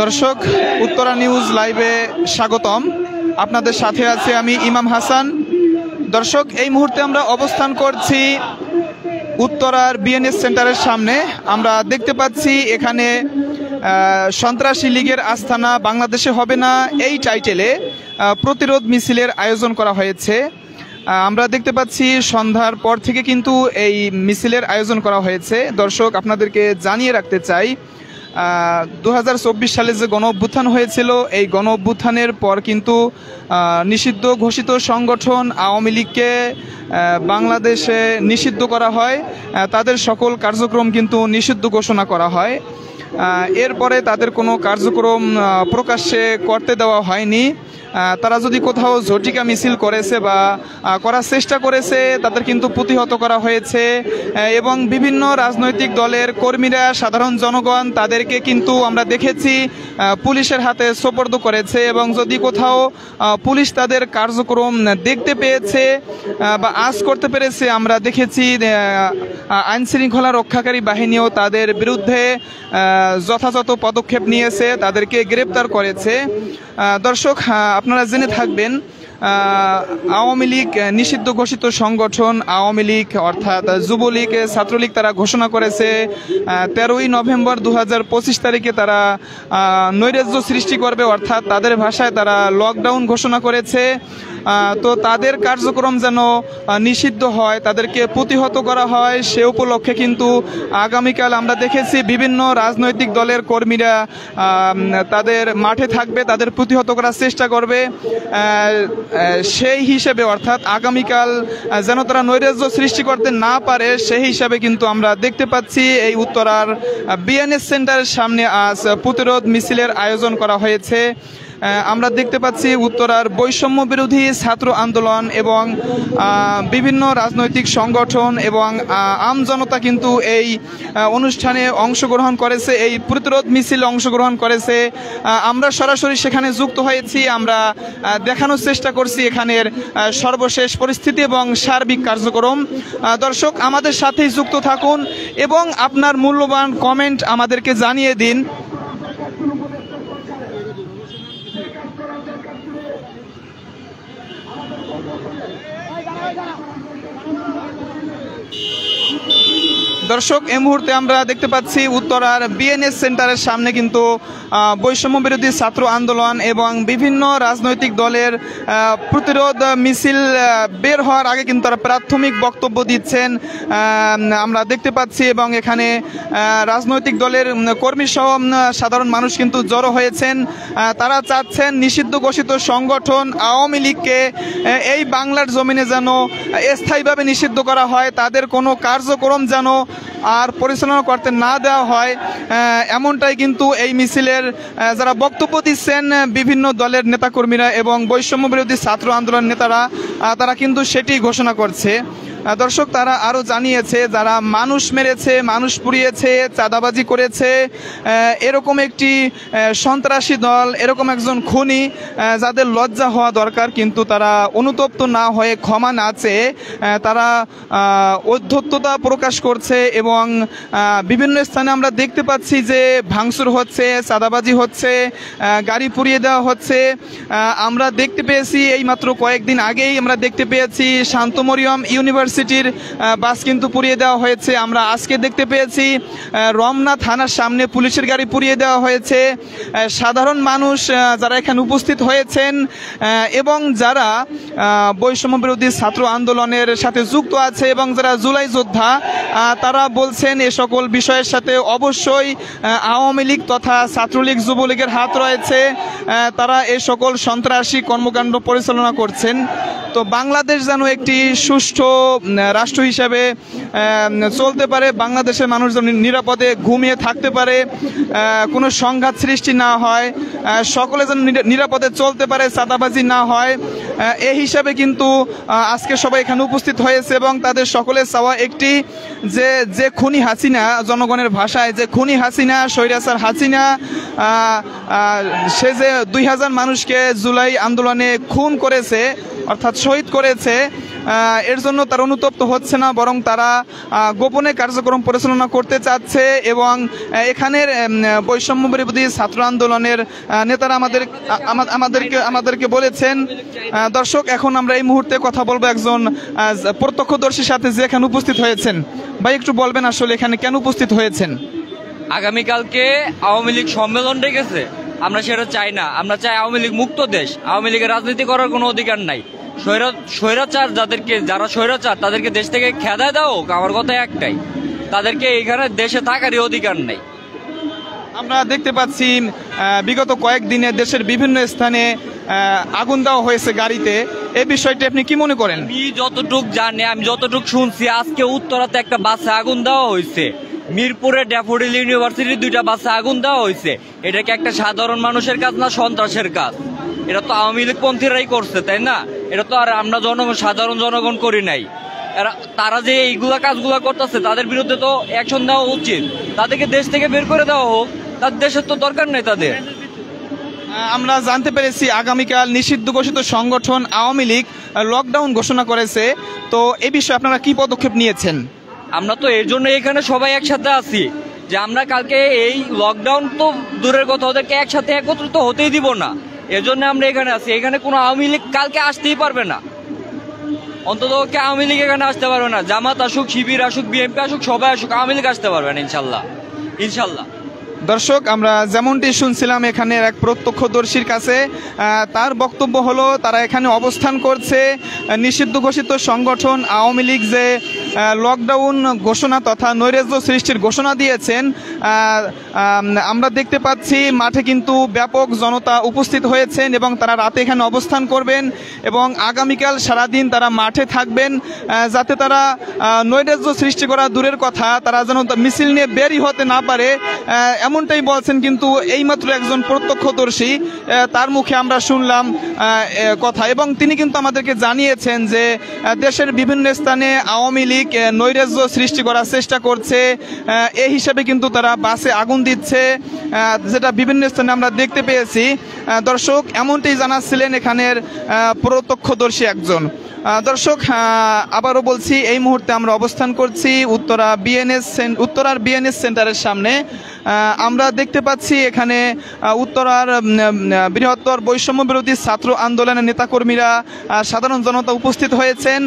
দর্শক, উত্তরা নিউজ লাইভে স্বাগতম। আপনাদের সাথে আছে আমি ইমাম হাসান। দর্শক, এই মুহূর্তে আমরা অবস্থান করছি উত্তরার বিএনএস সেন্টারের সামনে। আমরা দেখতে পাচ্ছি এখানে সন্ত্রাসী লীগের আস্তানা বাংলাদেশে হবে না এই টাইটেলে প্রতিরোধ মিছিলের আয়োজন করা হয়েছে। আমরা দেখতে পাচ্ছি সন্ধ্যার পর থেকে কিন্তু এই মিছিলের আয়োজন করা হয়েছে। দর্শক, আপনাদেরকে জানিয়ে রাখতে চাই 2024 সালে যে গণ অভ্যুত্থান হয়েছিল, এই গণ অভ্যুত্থানের পর কিন্তু নিষিদ্ধ ঘোষিত সংগঠন আওয়ামী লীগকে বাংলাদেশে নিষিদ্ধ করা হয়। তাদের সকল কার্যক্রম কিন্তু নিষিদ্ধ ঘোষণা করা হয়। এরপরে তাদের কোনো কার্যক্রম প্রকাশ্যে করতে দেওয়া হয়নি। তারা যদি কোথাও ঝটিকা মিছিল করেছে বা করার চেষ্টা করেছে, তাদের কিন্তু প্রতিহত করা হয়েছে এবং বিভিন্ন রাজনৈতিক দলের কর্মীরা, সাধারণ জনগণ তাদেরকে কিন্তু আমরা দেখেছি পুলিশের হাতে সোপর্দ করেছে। এবং যদি কোথাও পুলিশ তাদের কার্যক্রম দেখতে পেয়েছে বা আঁচ করতে পেরেছে, আমরা দেখেছি আইনশৃঙ্খলা রক্ষাকারী বাহিনীও তাদের বিরুদ্ধে যথাযথ পদক্ষেপ নিয়েছে, তাদেরকে গ্রেপ্তার করেছে। দর্শক, আপনারা জেনে থাকবেন আওয়ামী লীগ নিষিদ্ধ ঘোষিত সংগঠন আওয়ামী লীগ অর্থাৎ যুবলীগ, ছাত্রলীগ তারা ঘোষণা করেছে 13ই নভেম্বর 2025 তারিখে তারা নৈরাজ্য সৃষ্টি করবে, অর্থাৎ তাদের ভাষায় তারা লকডাউন ঘোষণা করেছে। তো তাদের কার্যক্রম যেন নিষিদ্ধ হয়, তাদেরকে প্রতিহত করা হয়, সে উপলক্ষে কিন্তু আগামীকাল আমরা দেখেছি বিভিন্ন রাজনৈতিক দলের কর্মীরা তাদের মাঠে থাকবে, তাদের প্রতিহত করার চেষ্টা করবে। সেই হিসেবে অর্থাৎ আগামীকাল যেন তারা নৈরাজ্য সৃষ্টি করতে না পারে, সেই হিসাবে কিন্তু আমরা দেখতে পাচ্ছি এই উত্তরার বিএনএস সেন্টারের সামনে আজ প্রতিরোধ মিছিলের আয়োজন করা হয়েছে। আমরা দেখতে পাচ্ছি উত্তরার বৈষম্য বিরোধী ছাত্র আন্দোলন এবং বিভিন্ন রাজনৈতিক সংগঠন এবং আম জনতা কিন্তু এই অনুষ্ঠানে অংশগ্রহণ করেছে, এই প্রতিরোধ মিছিলে অংশগ্রহণ করেছে। আমরা সরাসরি সেখানে যুক্ত হয়েছি, আমরা দেখানোর চেষ্টা করছি এখানের সর্বশেষ পরিস্থিতি এবং সার্বিক কার্যক্রম। দর্শক, আমাদের সাথেই যুক্ত থাকুন এবং আপনার মূল্যবান কমেন্ট আমাদেরকে জানিয়ে দিন। দর্শক, এই মুহূর্তে আমরা দেখতে পাচ্ছি উত্তরার বিএনএস সেন্টারের সামনে কিন্তু বৈষম্য বিরোধী ছাত্র আন্দোলন এবং বিভিন্ন রাজনৈতিক দলের প্রতিরোধ মিছিল বের হওয়ার আগে কিন্তু তারা প্রাথমিক বক্তব্য দিচ্ছেন আমরা দেখতে পাচ্ছি। এবং এখানে রাজনৈতিক দলের কর্মী সহ সাধারণ মানুষ কিন্তু জড়ো হয়েছেন। তারা চাচ্ছেন নিষিদ্ধ ঘোষিত সংগঠন আওয়ামী লীগকে এই বাংলার জমিনে যেন স্থায়ীভাবে নিষিদ্ধ করা হয়, তাদের কোনো কার্যক্রম যেন আর পরিচালনা করতে না দেওয়া হয়। এমনটাই কিন্তু এই মিছিলের যারা বক্তব্য দিচ্ছেন বিভিন্ন দলের নেতাকর্মীরা এবং বৈষম্য বিরোধী ছাত্র আন্দোলন নেতারা, তারা কিন্তু সেটি ঘোষণা করছে। দর্শক, তারা আরও জানিয়েছে যারা মানুষ মেরেছে, মানুষ পুড়িয়েছে, চাঁদাবাজি করেছে, এরকম একটি সন্ত্রাসী দল, এরকম একজন খুনি যাদের লজ্জা হওয়া দরকার, কিন্তু তারা অনুতপ্ত না হয়ে ক্ষমা না চেয়ে তারা ঔদ্ধত্যতা প্রকাশ করছে। এবং বিভিন্ন স্থানে আমরা দেখতে পাচ্ছি যে ভাঙচুর হচ্ছে, চাঁদাবাজি হচ্ছে, গাড়ি পুড়িয়ে দেওয়া হচ্ছে। আমরা দেখতে পেয়েছি এইমাত্র কয়েকদিন আগেই আমরা দেখতে পেয়েছি শান্ত মরিয়ম ইউনিভার্সিটির বাস কিন্তু পুড়িয়ে দেওয়া হয়েছে। আমরা আজকে দেখতে পেয়েছি রমনা থানার সামনে পুলিশের গাড়ি পুড়িয়ে দেওয়া হয়েছে। সাধারণ মানুষ যারা এখানে উপস্থিত হয়েছেন এবং যারা বৈষম্য বিরোধী ছাত্র আন্দোলনের সাথে যুক্ত আছে এবং যারা জুলাই যোদ্ধা, তারা বলছেন এ সকল বিষয়ের সাথে অবশ্যই আওয়ামী লীগ তথা ছাত্রলীগ যুবলীগের হাত রয়েছে, তারা এ সকল সন্ত্রাসী কর্মকাণ্ড পরিচালনা করছেন। তো বাংলাদেশ যেন একটি সুষ্ঠু রাষ্ট্র হিসাবে চলতে পারে, বাংলাদেশের মানুষ যেন নিরাপদে ঘুমিয়ে থাকতে পারে, কোনো সংঘাত সৃষ্টি না হয়, সকলে যেন নিরাপদে চলতে পারে, চাঁদাবাজি না হয়, এই হিসাবে কিন্তু আজকে সবাই এখানে উপস্থিত হয়েছে। এবং তাদের সকলের চাওয়া একটি যে খুনি হাসিনা, জনগণের ভাষায় যে খুনি হাসিনা, স্বৈরাচার হাসিনা, সে যে 2000 মানুষকে জুলাই আন্দোলনে খুন করেছে অর্থাৎ শহীদ করেছে, এর জন্য তারা অনুতপ্ত হচ্ছে না, বরং তারা গোপনে কার্যক্রম পরিচালনা করতে চাচ্ছে। এবং এখানের বৈষম্য বিরোধী ছাত্র আন্দোলনের নেতারা আমাদেরকে বলেছেন। দর্শক, এখন আমরা এই মুহূর্তে কথা বলবো একজন প্রত্যক্ষদর্শীর সাথে, যে এখানে উপস্থিত হয়েছেন। ভাই, একটু বলবেন আসলে এখানে কেন উপস্থিত হয়েছেন? আগামীকালকে আওয়ামী লীগ সম্মেলন ডেকেছে, আমরা সেটা চাই না। আমরা চাই আওয়ামী লীগ মুক্ত দেশ। আওয়ামী লীগের রাজনীতি করার কোনো অধিকার নাই। স্বৈরাচার যারা স্বৈরাচার তাদেরকে দেশ থেকে খেদায় দাও। আমার কথা একটাই, তাদেরকে এখানে দেশে থাকারই অধিকার নেই। আমরা দেখতে পাচ্ছি বিগত কয়েকদিনে দেশের বিভিন্ন স্থানে আগুন দেওয়া হয়েছে গাড়িতে। এই বিষয়টি আপনি কি মনে করেন? আমি যতটুক জানি, আমি যতটুক শুনছি, আজকে উত্তরাতে একটা বাসে আগুন দেওয়া হয়েছে, মিরপুরে ড্যাফোডিল ইউনিভার্সিটির 2টা বাসে আগুন দেওয়া হয়েছে। এটা কি একটা সাধারণ মানুষের কাজ না সন্ত্রাসের কাজ? এটা তো আওয়ামী লীগ পন্থীরাই করছে, তাই না? এটা তো আর আমরা সাধারণ জনগণ করি নাই। তারা যে এইগুলা কাজগুলা করতেছে, তাদের বিরুদ্ধে তো অ্যাকশন দেওয়া উচিত। তাদেরকে দেশ থেকে বের করে দেওয়া হোক, তার দেশের তো দরকার নেই তাদের। আমরা জানতে পেরেছি আগামীকাল নিষিদ্ধ ঘোষিত সংগঠন আওয়ামী লীগ লকডাউন ঘোষণা করেছে। তো এই বিষয়ে আপনারা কি পদক্ষেপ নিয়েছেন? আমরা তো এর জন্য এখানে সবাই একসাথে আছি, যে আমরা কালকে এই লকডাউন তো দূরের কথা, ওদেরকে একসাথে একত্রিত হতেই দিব না। এজন্য আমরা এখানে আছি। এখানে কোনো আওয়ামী লীগ কালকে আসতেই পারবে না, অন্তত আওয়ামী লীগ এখানে আসতে পারবে না। জামাত আসুক, শিবির আসুক, বিএনপি আসুক, সবাই আসুক, আওয়ামী লীগ আসতে পারবে না ইনশাল্লাহ। দর্শক, আমরা যেমনটি শুনছিলাম এখানের এক প্রত্যক্ষদর্শীর কাছে, তার বক্তব্য হলো তারা এখানে অবস্থান করছে। নিষিদ্ধ ঘোষিত সংগঠন আওয়ামী লীগ যে লকডাউন ঘোষণা তথা নৈরাজ্য সৃষ্টির ঘোষণা দিয়েছেন, আমরা দেখতে পাচ্ছি মাঠে কিন্তু ব্যাপক জনতা উপস্থিত হয়েছেন এবং তারা রাতে এখানে অবস্থান করবেন এবং আগামীকাল সারাদিন তারা মাঠে থাকবেন, যাতে তারা নৈরাজ্য সৃষ্টি করা দূরের কথা, তারা যেন মিছিল নিয়ে বেরই হতে না পারে, এমনটাই বলছেন। কিন্তু এইমাত্র একজন প্রত্যক্ষদর্শী, তার মুখে আমরা শুনলাম কথা, এবং তিনি কিন্তু আমাদেরকে জানিয়েছেন যে দেশের বিভিন্ন স্থানে আওয়ামী লীগ নৈরাজ্য সৃষ্টি করার চেষ্টা করছে। এই হিসাবে কিন্তু তারা বাসে আগুন দিচ্ছে, যেটা বিভিন্ন স্থানে আমরা দেখতে পেয়েছি। দর্শক, এমনটাই জানাচ্ছিলেন এখানের প্রত্যক্ষদর্শী একজন। দর্শক, আবারও বলছি, এই মুহূর্তে আমরা অবস্থান করছি উত্তরার বিএনএস সেন্টারের সামনে। আমরা দেখতে পাচ্ছি এখানে উত্তরার বৃহত্তর বৈষম্য বিরোধী ছাত্র আন্দোলনের নেতাকর্মীরা, সাধারণ জনতা উপস্থিত হয়েছেন।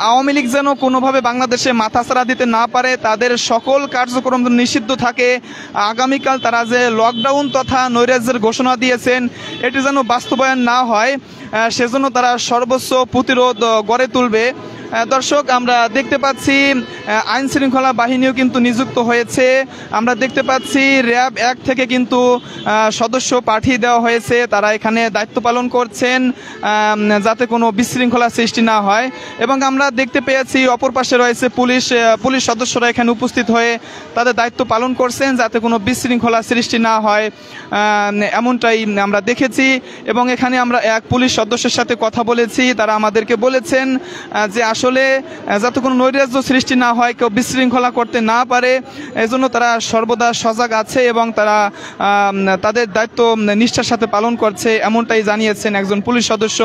আওয়ামী লীগ যেন কোনোভাবে বাংলাদেশে মাথাছাড়া দিতে না পারে, তাদের সকল কার্যক্রম নিষিদ্ধ থাকে। আগামীকাল তারা যে লকডাউন তথা নৈরাজ্যের ঘোষণা দিয়েছেন, এটি যেন বাস্তবায়ন না হয়, সেজন্য তারা সর্বোচ্চ প্রতিরোধ গড়ে তুলবে। দর্শক, আমরা দেখতে পাচ্ছি আইন শৃঙ্খলা বাহিনীও কিন্তু নিযুক্ত হয়েছে। আমরা দেখতে পাচ্ছি র্যাব 1 থেকে কিন্তু সদস্য পাঠিয়ে দেওয়া হয়েছে, তারা এখানে দায়িত্ব পালন করছেন যাতে কোনো বিশৃঙ্খলা সৃষ্টি না হয়। এবং আমরা দেখতে পেয়েছি অপর পাশে রয়েছে পুলিশ সদস্যরা এখানে উপস্থিত হয়ে তাদের দায়িত্ব পালন করছেন যাতে কোনো বিশৃঙ্খলা সৃষ্টি না হয়, এমনটাই আমরা দেখেছি। এবং এখানে আমরা এক পুলিশ সদস্যের সাথে কথা বলেছি, তারা আমাদেরকে বলেছেন যে আসলে যাতে কোনো নৈরাজ্য সৃষ্টি না হয়, কেউ বিশৃঙ্খলা করতে না পারে, এজন্য তারা সর্বদা সজাগ আছে এবং তারা তাদের দায়িত্ব নিষ্ঠার সাথে পালন করছে, এমনটাই জানিয়েছেন একজন পুলিশ সদস্য।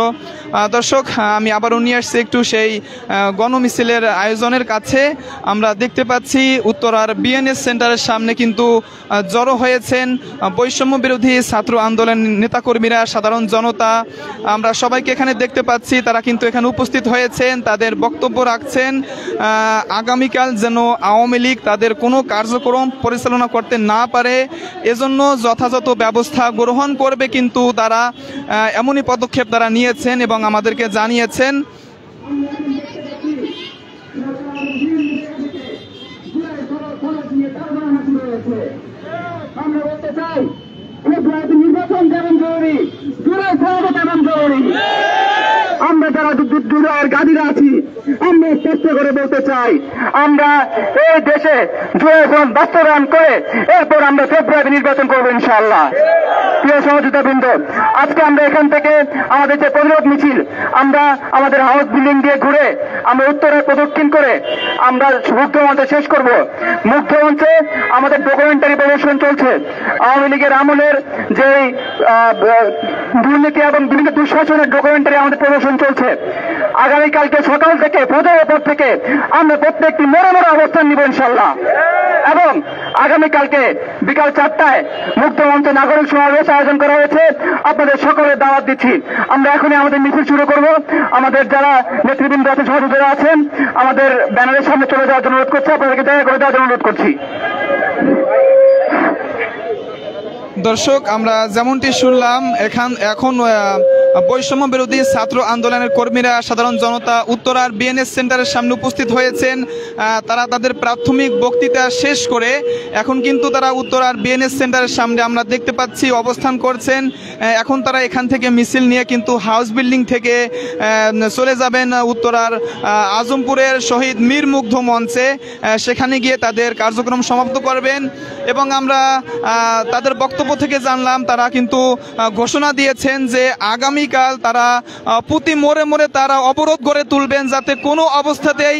দর্শক, আমি আবারও নিয়ে আসছি একটু সেই গণমিছিলের আয়োজনের কাছে। আমরা দেখতে পাচ্ছি উত্তরার বিএনএস সেন্টারের সামনে কিন্তু জড়ো হয়েছেন বৈষম্য বিরোধী ছাত্র আন্দোলন নেতাকর্মীরা, সাধারণ জনতা। আমরা সবাইকে এখানে দেখতে পাচ্ছি, তারা কিন্তু এখানে উপস্থিত হয়েছেন, তাদের বক্তব্য রাখছেন। আগামীকাল যেন আওয়ামী লীগ তাদের কোনো কার্যক্রম পরিচালনা করতে না পারে, এজন্য যথাযথ ব্যবস্থা গ্রহণ করবে। কিন্তু তারা এমনই পদক্ষেপ তারা নিয়েছেন এবং আমাদেরকে জানিয়েছেন। নির্বাচন যেমন জরুরি, তেমন জরুরি। আমরা যারা জুলাইয়ের গাদিরা আছি, আমরা স্পষ্ট করে বলতে চাই, আমরা এই দেশে জুলাই বাস্তবায়ন করে এরপর আমরা ফেব্রুয়ারি নির্বাচন করবো ইনশাআল্লাহ। প্রিয় সহযোগিতাবৃন্দ, আজকে আমরা এখান থেকে আমাদের যে প্রতিরোধ মিছিল, আমরা আমাদের হাউস বিল্ডিং দিয়ে ঘুরে আমরা উত্তরে প্রদক্ষিণ করে আমরা মুগ্ধমঞ্চে শেষ করব। মুগ্ধমঞ্চে আমাদের ডকুমেন্টারি প্রদর্শন চলছে, আওয়ামী লীগের আমলের যে দুর্নীতি এবং বিভিন্ন দুঃশাসনের ডকুমেন্টারি আমাদের প্রদর্শন চলছে। আগামীকালকে সকাল থেকে ফজরের পর থেকে আমরা প্রত্যেকটি মোড়ে মোড়ে অবস্থান নিব ইনশাল্লাহ। এবং আগামীকালকে বিকাল 4টায় মুক্তমঞ্চে নাগরিক সমাবেশ আয়োজন করা হয়েছে। আপনাদের সকলের দাওয়াত দিচ্ছি। আমরা এখনই আমাদের মিছিল শুরু করব। আমাদের যারা নেতৃবৃন্দ আছে, সহযোগীরা আছেন, আমাদের ব্যানারের সামনে চলে যাওয়ার জন্য অনুরোধ করছি। আপনাদেরকে দয়া করে দেওয়ার জন্য অনুরোধ করছি। দর্শক, আমরা যেমনটি শুনলাম এখন বৈষম্য বিরোধী ছাত্র আন্দোলনের কর্মীরা, সাধারণ জনতা উত্তরার বিএনএস সেন্টারের সামনে উপস্থিত হয়েছেন। তারা তাদের প্রাথমিক বক্তৃতা শেষ করে এখন কিন্তু তারা উত্তরার বিএনএস সেন্টারের সামনে আমরা দেখতে পাচ্ছি অবস্থান করছেন। এখন তারা এখান থেকে মিছিল নিয়ে কিন্তু হাউস বিল্ডিং থেকে চলে যাবেন উত্তরার আজমপুরের শহীদ মীর মুগ্ধ মঞ্চে। সেখানে গিয়ে তাদের কার্যক্রম সমাপ্ত করবেন। এবং আমরা তাদের বক্তব্য থেকে জানলাম তারা কিন্তু ঘোষণা দিয়েছেন যে আগামীকাল তারা প্রতি মোড়ে মোড়ে তারা অবরোধ গড়ে তুলবেন, যাতে কোনো অবস্থাতেই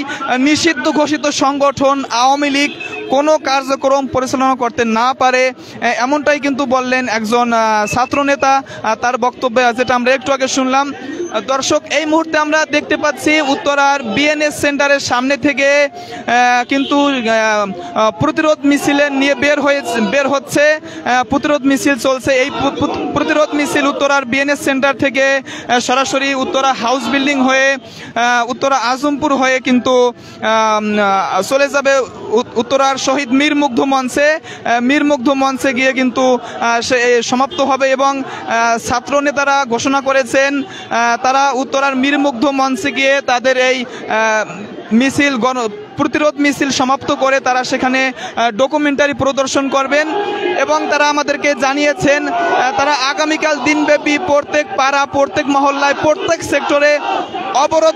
নিষিদ্ধ ঘোষিত সংগঠন আওয়ামী লীগ কোনো কার্যক্রম পরিচালনা করতে না পারে। এমনটাই কিন্তু বললেন একজন ছাত্রনেতা তার বক্তব্যে, যেটা আমরা একটু আগে শুনলাম। দর্শক, এই মুহূর্তে আমরা দেখতে পাচ্ছি উত্তরার বিএনএস সেন্টারের সামনে থেকে কিন্তু প্রতিরোধ মিছিলে নিয়ে বের হচ্ছে, প্রতিরোধ মিছিল চলছে। এই প্রতিরোধ মিছিল উত্তরার বিএনএস সেন্টার থেকে সরাসরি উত্তরা হাউস বিল্ডিং হয়ে উত্তরা আজমপুর হয়ে কিন্তু চলে যাবে উত্তরার শহীদ মীর মুগ্ধ মঞ্চে। মীর মুগ্ধ মঞ্চে গিয়ে কিন্তু সমাপ্ত হবে। এবং ছাত্র নেতারা ঘোষণা করেছেন তারা উত্তরার মীর মুগ্ধ মঞ্চে গিয়ে তাদের এই মিছিল প্রতিরোধ মিছিল সমাপ্ত করে তারা সেখানে ডকুমেন্টারি প্রদর্শন করবেন। এবং তারা আমাদেরকে জানিয়েছেন তারা আগামীকাল দিনব্যাপী প্রত্যেক পাড়া, প্রত্যেক মহল্লায়, প্রত্যেক সেক্টরে অবরোধ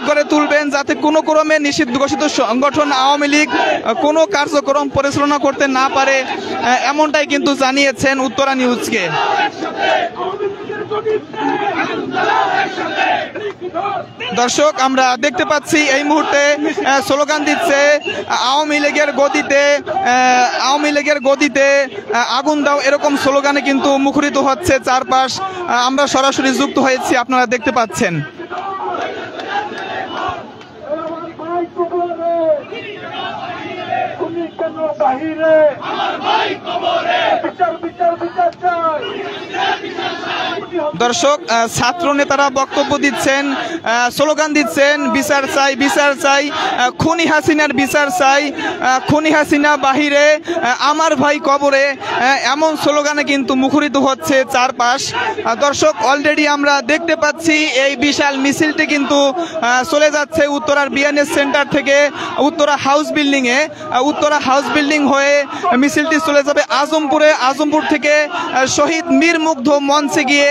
গড়ে তুলবেন যাতে কোনো ক্রমে নিষিদ্ধ ঘোষিত সংগঠন আওয়ামী লীগ কোনো কার্যক্রম পরিচালনা করতে না পারে। এমনটাই কিন্তু জানিয়েছেন উত্তরা নিউজকে। দর্শক, আমরা দেখতে পাচ্ছি এই মুহূর্তে স্লোগান দিচ্ছে আওয়ামী লীগের গদিতে আগুন দাও, এরকম স্লোগানে কিন্তু মুখরিত হচ্ছে চারপাশ। আমরা সরাসরি যুক্ত হয়েছি, আপনারা দেখতে পাচ্ছেন। দর্শক, ছাত্র নেতারা বক্তব্য দিচ্ছেন, স্লোগান দিচ্ছেন বিচার চাই, বিচার চাই, খুনি হাসিনার বিচার চাই, খুনি হাসিনা বাহিরে, আমার ভাই কবরে, এমন স্লোগানে কিন্তু মুখরিত হচ্ছে চারপাশ। দর্শক, অলরেডি আমরা দেখতে পাচ্ছি এই বিশাল মিছিলটি কিন্তু চলে যাচ্ছে উত্তরার বিএনএস সেন্টার থেকে উত্তরা হাউস বিল্ডিংয়ে। উত্তরা হাউস বিল্ডিং হয়ে মিছিলটি চলে যাবে আজমপুরে। আজমপুর থেকে শহীদ মীর মুগ্ধ মঞ্চে গিয়ে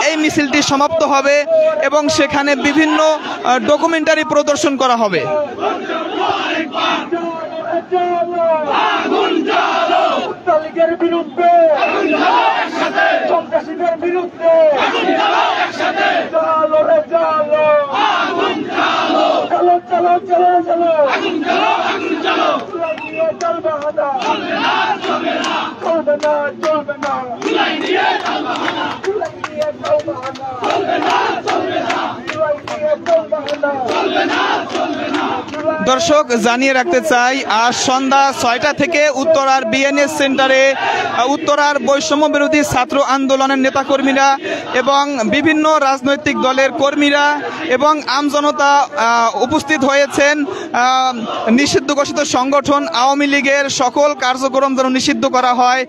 এই মিছিলটি সমাপ্ত হবে এবং সেখানে বিভিন্ন ডকুমেন্টারি প্রদর্শন করা হবে। দর্শক, জানিয়ে রাখতে চাই আজ সন্ধ্যা 6টা থেকে উত্তরার বিএনএস সেন্টারে উত্তরার বৈষম্য বিরোধী ছাত্র আন্দোলনের নেতাকর্মীরা এবং বিভিন্ন রাজনৈতিক দলের কর্মীরা এবং আমজনতা উপস্থিত হয়েছেন। নিষিদ্ধ ঘোষিত সংগঠন আওয়ামী লীগের সকল কার্যক্রম যেন নিষিদ্ধ করা হয়